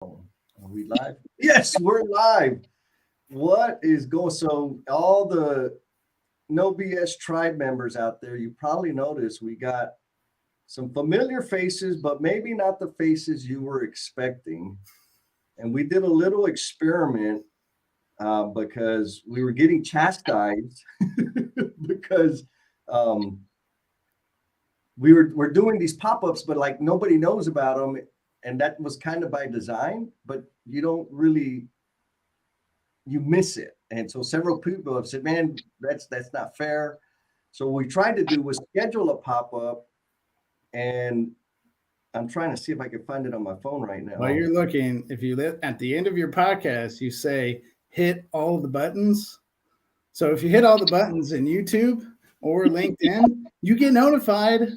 Are we live? Yes, we're live. What is going? So, all the No BS tribe members out there, you probably noticed we got some familiar faces, but maybe not the faces you were expecting. And we did a little experiment because we were getting chastised because um, we're doing these pop-ups, but like nobody knows about them, and that was kind of by design. But you don't really you miss it, and so several people have said, "Man, that's not fair." So what we tried to do was schedule a pop-up, and I'm trying to see if I can find it on my phone right While now. you're looking, if you at the end of your podcast, you say hit all the buttons. So if you hit all the buttons in YouTube or LinkedIn, you get notified.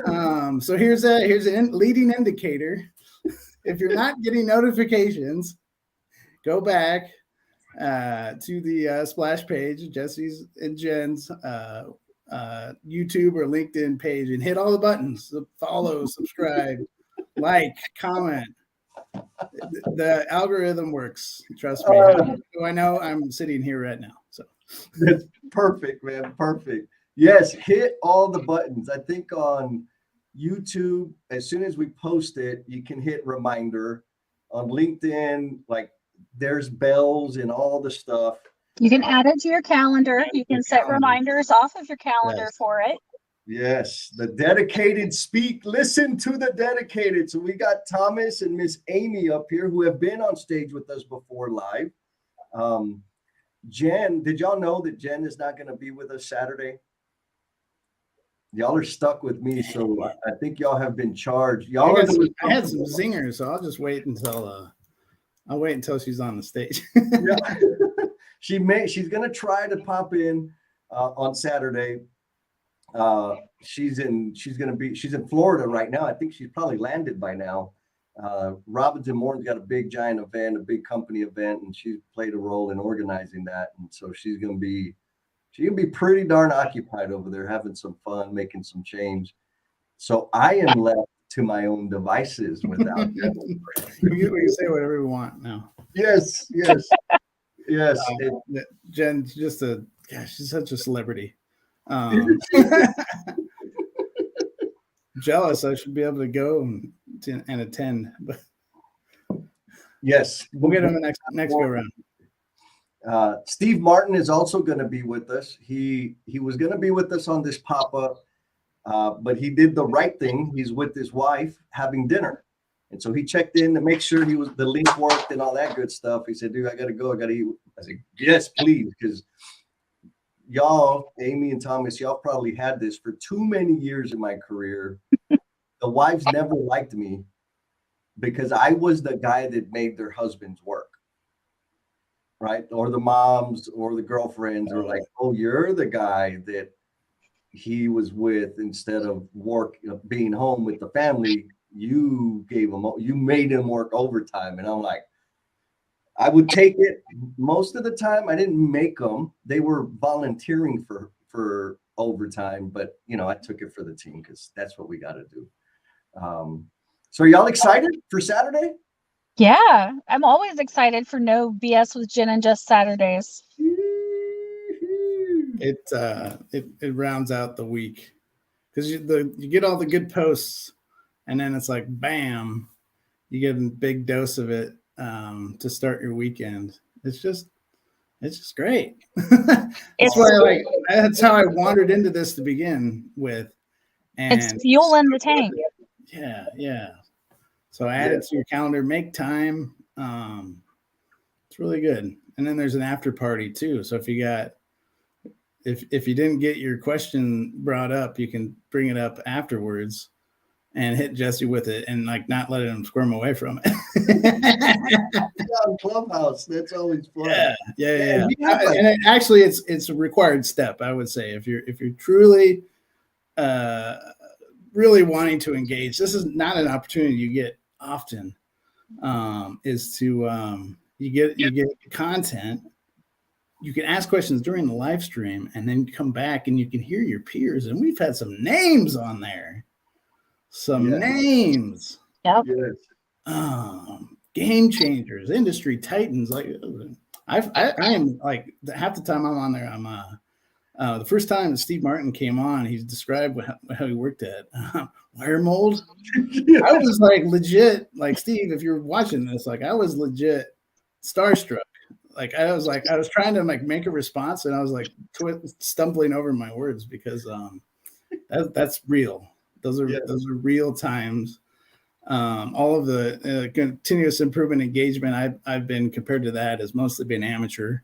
So here's a leading indicator. If you're not getting notifications, go back to the splash page, Jesse's and Jen's YouTube or LinkedIn page, and hit all the buttons: follow, subscribe, like, comment. The algorithm works. Trust me. I know I'm sitting here right now. So That's perfect, man. Perfect. Yes, hit all the buttons. I think on YouTube, as soon as we post it, you can hit reminder. On LinkedIn, like there's bells and all the stuff. You can add it to your calendar. You can set reminders off of your calendar for it. Yes, the dedicated speak. Listen to the dedicated. So we got Thomas and Miss Amy up here who have been on stage with us before live. Jen, did y'all know that Jen is not going to be with us Saturday? Y'all are stuck with me, so I think y'all have been charged. I had some zingers, so I'll just wait until she's on the stage. Yeah. She's going to try to pop in on Saturday. She's in Florida right now. I think she's probably landed by now. Robinson Morton's got a big giant event, a big company event, and she played a role in organizing that. And so she's gonna be pretty darn occupied over there, having some fun, making some change. So I am left to my own devices without you can say whatever you want now. Yes. Jen, she's such a celebrity. Jealous. I should be able to go and attend, but yes, we'll get him the next go round. Steve Martin is also going to be with us. He was going to be with us on this pop-up, but he did the right thing. He's with his wife having dinner, and so he checked in to make sure the link worked and all that good stuff. He said, "Dude, I got to go. I got to eat." I said, "Yes, please," because y'all, Amy and Thomas, y'all probably had this for too many years in my career. The wives never liked me because I was the guy that made their husbands work, right? Or the moms or the girlfriends are like, "Oh, you're the guy that he was with instead of being home with the family. You made him work overtime." And I'm like, I would take it. Most of the time, I didn't make them. They were volunteering for overtime, but I took it for the team because that's what we got to do. So, are y'all excited for Saturday? Yeah, I'm always excited for No BS with Jen and Just Saturdays. It rounds out the week because you get all the good posts, and then it's like bam, you get a big dose of it. To start your weekend, it's just great. That's how I wandered into this to begin with, and it's fuel in the tank. Yeah. So add it to your calendar, make time. It's really good. And then there's an after party too. So if you didn't get your question brought up, you can bring it up afterwards and hit Jesse with it and not letting him squirm away from it. Clubhouse, that's always fun. Yeah. And actually, it's a required step, I would say, if you're truly, really wanting to engage. This is not an opportunity you get often. Is to you get content. You can ask questions during the live stream, and then come back and you can hear your peers. And we've had some names on there. Names. Yep. Yes. game changers, industry titans. Like I am like half the time I'm on there, I'm the first time that Steve Martin came on, he described how he worked at wire mold. I was like legit, like Steve, if you're watching this, like I was legit starstruck. Like I was trying to like make a response, and I was like stumbling over my words because that's real. Those are real times. All of the continuous improvement engagement I've been compared to that has mostly been amateur,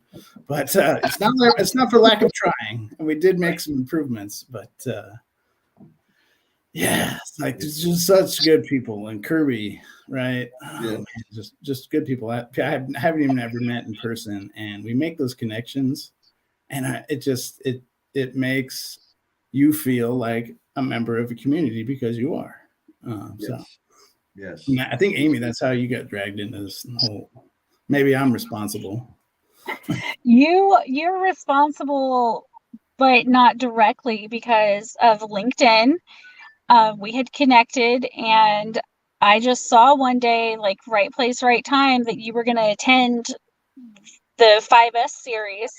but it's not for lack of trying. And we did make some improvements, but yeah, it's like there's just such good people, and Kirby, right? Oh, man, just good people. I haven't even ever met in person, and we make those connections, and it makes you feel like a member of a community because you are. So. Yes. I think, Amy, that's how you got dragged into this whole. Maybe I'm responsible. You're responsible, but not directly because of LinkedIn. We had connected, and I just saw one day, like right place, right time, that you were going to attend the 5S series.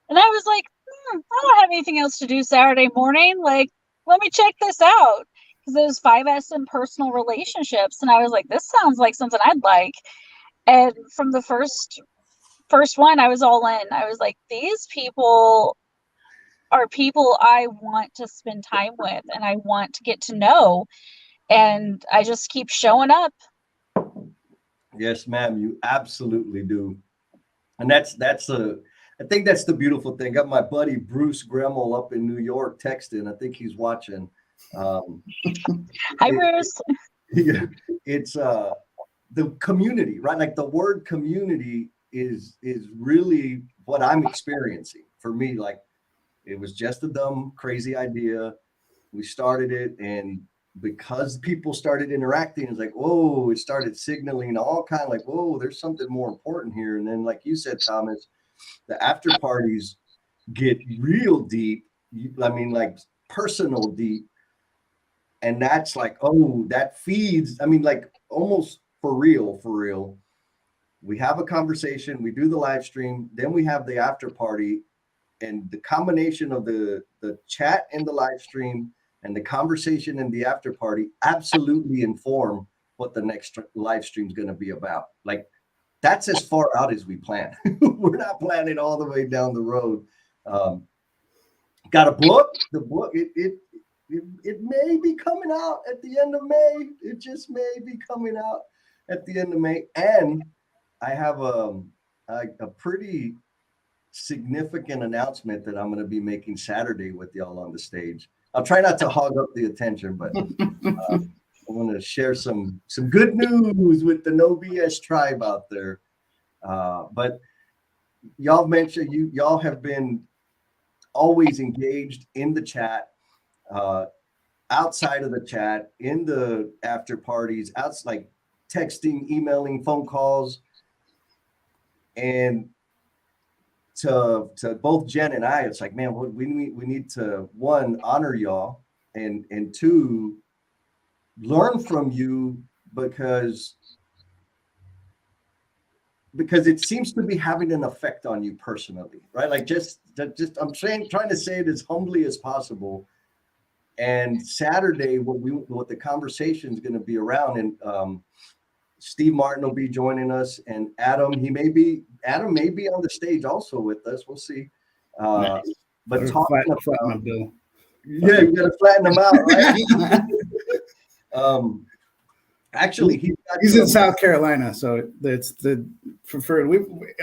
And I was like, I don't have anything else to do Saturday morning. Like, let me check this out. Because it was 5S and personal relationships. And I was like, this sounds like something I'd like. And from the first one, I was all in. I was like, these people are people I want to spend time with and I want to get to know. And I just keep showing up. Yes, ma'am, you absolutely do. And I think that's the beautiful thing. Got my buddy Bruce Gremmel up in New York texting. I think he's watching. Hi, Bruce. It's the community, right? Like the word community is really what I'm experiencing. For me, like it was just a dumb, crazy idea. We started it, and because people started interacting, it's like, whoa, it started signaling all kind of like, whoa, there's something more important here. And then, like you said, Thomas, the after parties get real deep. I mean, like personal deep. And that's like, oh, that feeds. I mean, like almost for real. We have a conversation, we do the live stream, then we have the after party, and the combination of the chat and the live stream and the conversation and the after party absolutely inform what the next live stream is going to be about. Like that's as far out as we plan. We're not planning all the way down the road. Got a book. The book, it may be coming out at the end of May. It just may be coming out at the end of May. And I have a pretty significant announcement that I'm going to be making Saturday with y'all on the stage. I'll try not to hog up the attention, but I want to share some good news with the NoBS tribe out there. But y'all mentioned y'all have been always engaged in the chat, outside of the chat, in the after parties, like texting, emailing, phone calls, and to both Jen and I, it's like, man, we need to, one, honor y'all, and two, learn from you because it seems to be having an effect on you personally, right? Like just I'm trying to say it as humbly as possible. And Saturday, what the conversation is going to be around, and Steve Martin will be joining us, and Adam may be on the stage also with us. We'll see. Nice. But talking about, Bill. Yeah, you got to flatten them out, right? Actually, he's in South Carolina, so it's the preferred. We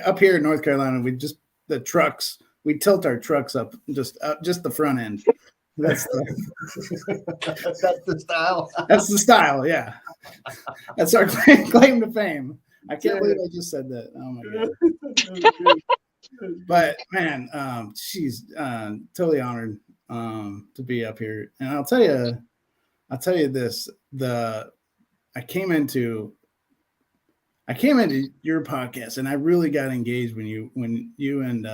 up here in North Carolina, the trucks. We tilt our trucks up just the front end. That's the style. That's the style, yeah. That's our claim to fame. I can't believe I just said that. Oh my god! But man, she's totally honored to be up here, and I'll tell you this: I came into your podcast, and I really got engaged when you and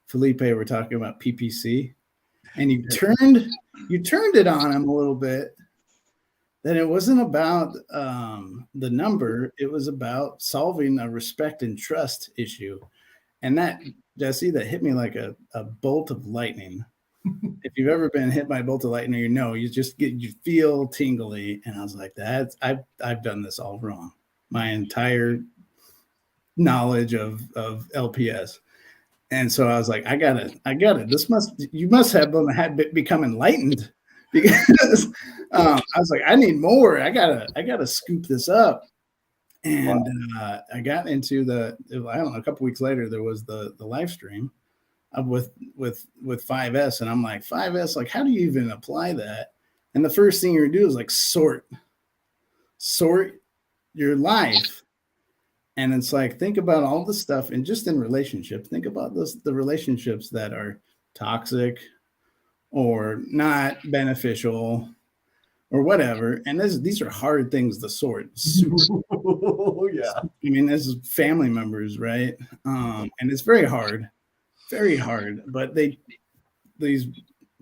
Felipe were talking about PPC. And you turned it on him a little bit, that it wasn't about the number. It was about solving a respect and trust issue. And that, Jesse, that hit me like a bolt of lightning. If you've ever been hit by a bolt of lightning, you feel tingly. And I was like, I've done this all wrong. My entire knowledge of LPS. And so I was like, I got it. You must have become enlightened, because I was like, I need more. I gotta scoop this up. And I got into I don't know, a couple weeks later, there was the live stream with 5S. And I'm like, 5S, like, how do you even apply that? And the first thing you do is like sort your life. And it's like, think about all the stuff, and just in relationships, think about the relationships that are toxic or not beneficial or whatever. And these are hard things to sort. Yeah. I mean, this is family members, right? And it's very hard. But these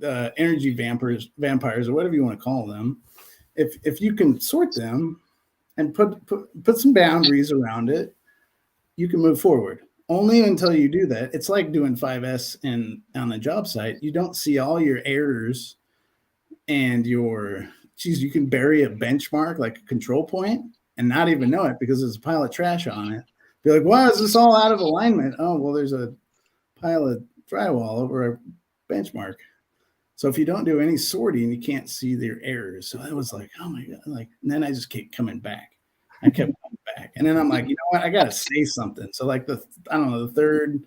energy vampires, or whatever you want to call them, if you can sort them and put some boundaries around it, you can move forward. Only until you do that. It's like doing 5S on a job site. You don't see all your errors and you can bury a benchmark, like a control point, and not even know it because there's a pile of trash on it. Be like, why is this all out of alignment? Oh, well, there's a pile of drywall over a benchmark. So if you don't do any sorting, you can't see their errors. So I was like, oh my God. And then I just kept coming back. I kept coming back. And then I'm like, you know what? I got to say something. So like the third,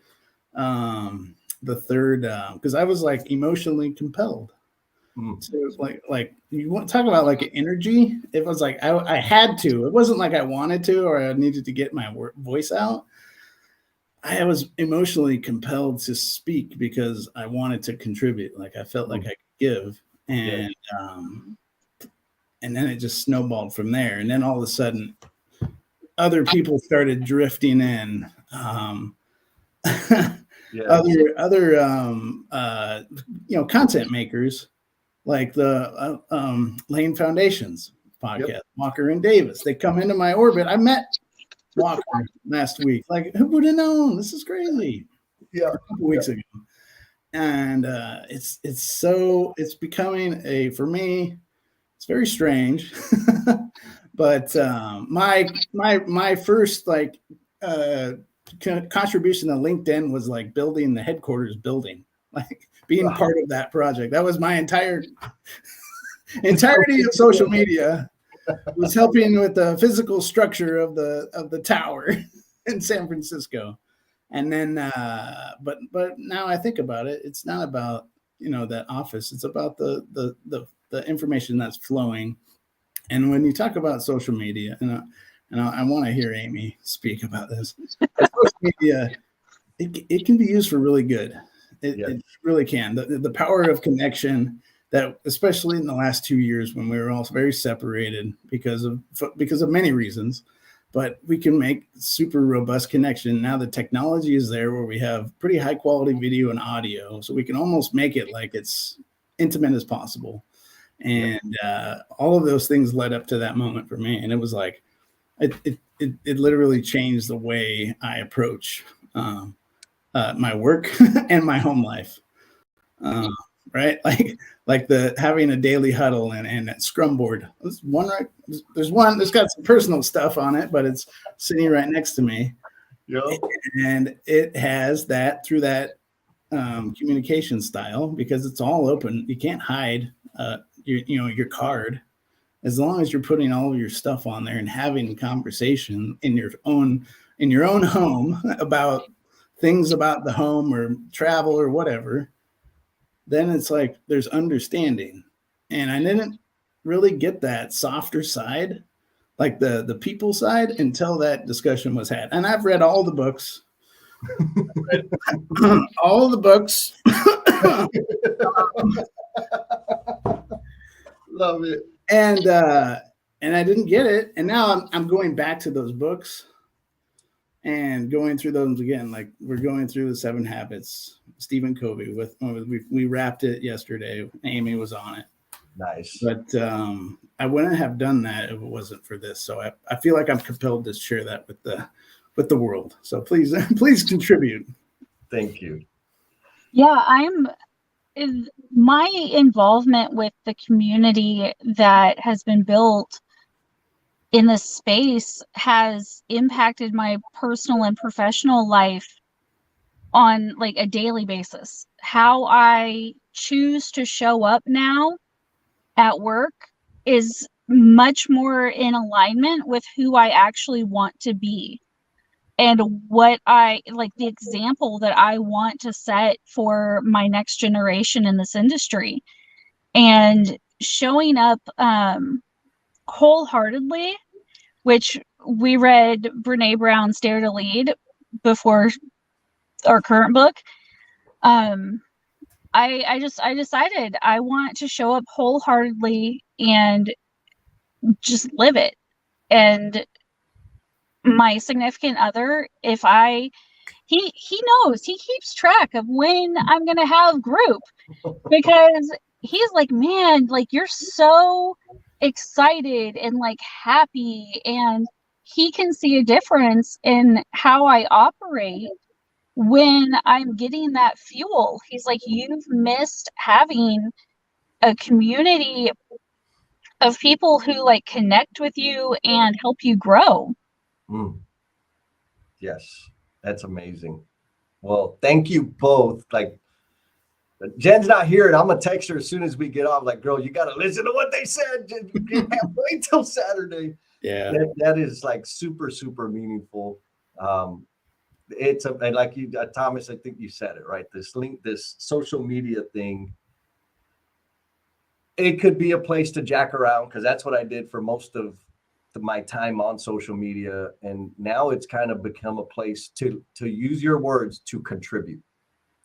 because I was like emotionally compelled. So it was like you want to talk about like energy. It was like, I had to, it wasn't like I wanted to, or I needed to get my voice out. I was emotionally compelled to speak because I wanted to contribute. Like I felt like I could give, and then it just snowballed from there. And then all of a sudden, other people started drifting in. Other content makers, like the Lane Foundation's podcast, Walker and Davis. They come into my orbit. I met Walker last week. Like, who would have known? This is crazy. Yeah, a couple weeks ago. And it's becoming for me, it's very strange. But my first contribution to LinkedIn was like building the headquarters building, like being part of that project. That was my entirety of social media. Was helping with the physical structure of the tower in San Francisco. And then but now I think about it, it's not about that office, it's about the information that's flowing. And when you talk about social media, and I want to hear Amy speak about this, social media, it can be used for really good. It really can. The power of connection, that especially in the last 2 years when we were all very separated because of many reasons, but we can make super robust connection. Now the technology is there where we have pretty high quality video and audio, so we can almost make it like it's intimate as possible. And all of those things led up to that moment for me. And it was like, it literally changed the way I approach my work and my home life. Right? Like the having a daily huddle and that scrum board. There's one that's got some personal stuff on it, but it's sitting right next to me. Yeah. And it has that through that communication style, because it's all open. You can't hide your card, as long as you're putting all of your stuff on there and having conversation in your own home about things about the home or travel or whatever. Then it's like there's understanding. And I didn't really get that softer side, like the people side, until that discussion was had. And I've read all the books. All the books. Love it. And I didn't get it. And now I'm going back to those books and going through those again. Like we're going through the 7 Habits, Stephen Covey. We wrapped it yesterday. Amy was on it. Nice. But I wouldn't have done that if it wasn't for this. So I feel like I'm compelled to share that with the world. So please contribute. Thank you. Yeah, my involvement with the community that has been built in this space has impacted my personal and professional life on like a daily basis. How I choose to show up now at work is much more in alignment with who I actually want to be and what I like, the example that I want to set for my next generation in this industry. And showing up wholeheartedly, which we read Brene Brown's Dare to Lead before our current book. I decided I want to show up wholeheartedly and just live it. And my significant other, he knows, he keeps track of when I'm gonna have group, because he's like, man, like you're so excited and like happy, and he can see a difference in how I operate when I'm getting that fuel. He's like, you've missed having a community of people who like connect with you and help you grow. Yes, that's amazing. Well, thank you both. Like, Jen's not here, and I'm gonna text her as soon as we get off. Like, girl, you gotta listen to what they said. You can't wait till Saturday. Yeah, that is like super, super meaningful. It's and like you, Thomas, I think you said it right. This social media thing. It could be a place to jack around, because that's what I did for most of my time on social media, and now it's kind of become a place to use your words to contribute.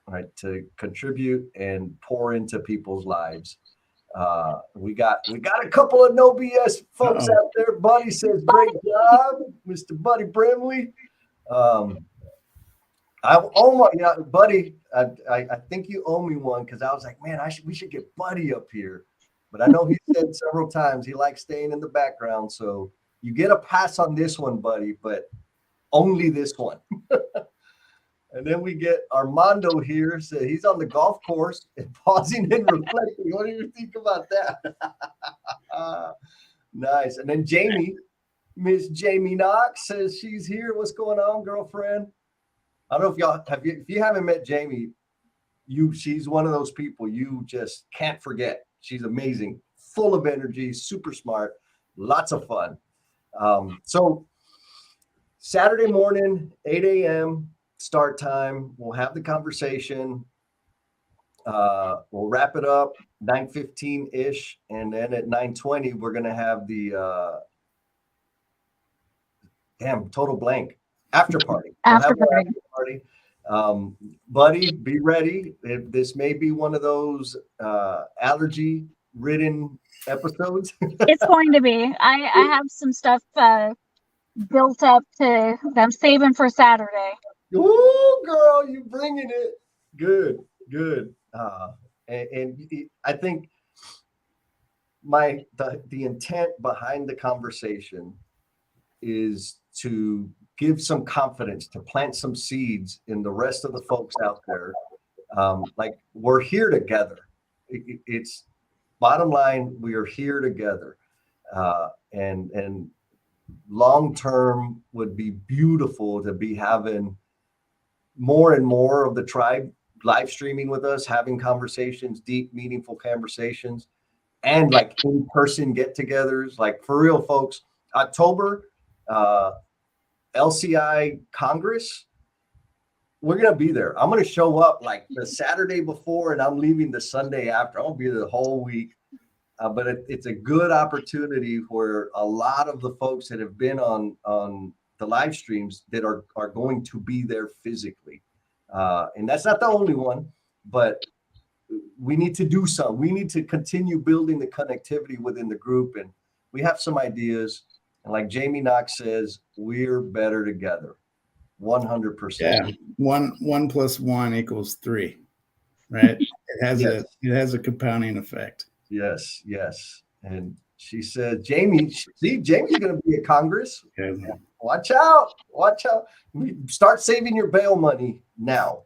Right, to contribute and pour into people's lives. We got a couple of NoBS folks out there. Buddy says, "Great job, Mr. Buddy Brimley." Buddy, I think you owe me one, because I was like, man, we should get Buddy up here, but I know he said several times he likes staying in the background, so you get a pass on this one, Buddy, but only this one. And then we get Armando here. So he's on the golf course and pausing and reflecting. What do you think about that? Nice. And then Jamie, Miss Jamie Knox, says she's here. What's going on, girlfriend? I don't know if you haven't met Jamie, she's one of those people you just can't forget. She's amazing, full of energy, super smart, lots of fun. So Saturday morning, 8 a.m. start time. We'll have the conversation. We'll wrap it up 9:15 ish, and then at 9:20 we're gonna have the total blank after party. After party. Buddy, be ready. This may be one of those allergy ridden episodes. It's going to be. I have some stuff built up that I'm saving for Saturday. Ooh, girl, you bringing it. Good. And I think the intent behind the conversation is to give some confidence, to plant some seeds in the rest of the folks out there. Like, we're here together. It's bottom line, we are here together. And long term would be beautiful to be having more and more of the tribe live streaming with us, having conversations, deep, meaningful conversations, and like in-person get-togethers. Like, for real, folks, October, LCI Congress, we're going to be there. I'm going to show up like the Saturday before, and I'm leaving the Sunday after. I'm going to be there the whole week. But it's a good opportunity where a lot of the folks that have been on the live streams that are going to be there physically. And that's not the only one, but we need to do some. We need to continue building the connectivity within the group. And we have some ideas. And like Jamie Knox says, we're better together. 100%. Yeah. 1 + 1 = 3, right? It has a compounding effect. Yes, yes. And she said, Jamie, see, Jamie's going to be at Congress. Okay. Watch out. Watch out. Start saving your bail money now.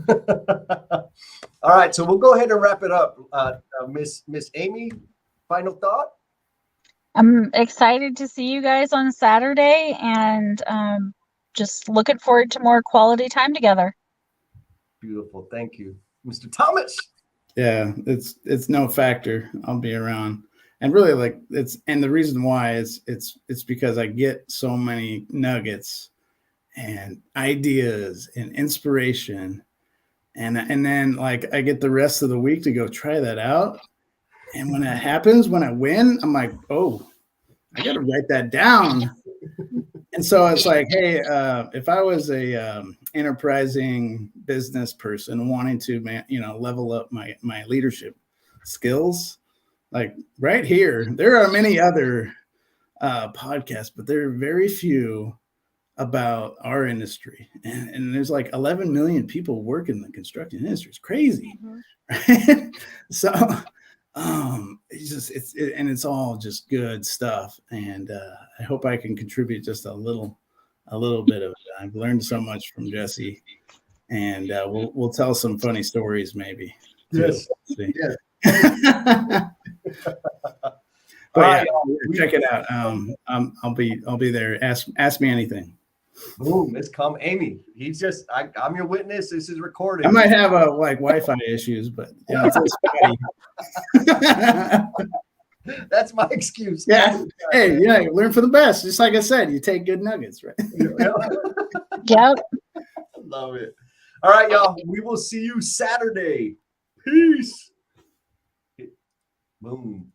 All right. So we'll go ahead and wrap it up. Miss Amy, final thought? I'm excited to see you guys on Saturday and just looking forward to more quality time together. Beautiful. Thank you. Mr. Thomas. Yeah, it's no factor. I'll be around. And really, like, and the reason why is it's because I get so many nuggets and ideas and inspiration, and then like I get the rest of the week to go try that out. And when that happens, when I win, I'm like, oh, I got to write that down. And so it's like, hey, if I was a enterprising business person wanting to, level up my leadership skills, like right here, there are many other podcasts, but there are very few about our industry. And there's like 11 million people work in the construction industry. It's crazy. Right? So it's all just good stuff. And I hope I can contribute just a little bit of it. I've learned so much from Jesse, and we'll tell some funny stories maybe. Yes. Yes. But right, yeah, check it out. I'll be there. Ask me anything. Boom, it's come. Amy, I'm your witness. This is recorded. I might have like Wi-Fi issues, but it's that's my excuse. Yeah. Hey, you learn from the best. Just like I said, you take good nuggets, right? Yep. Love it. All right, y'all. We will see you Saturday. Peace. Boom.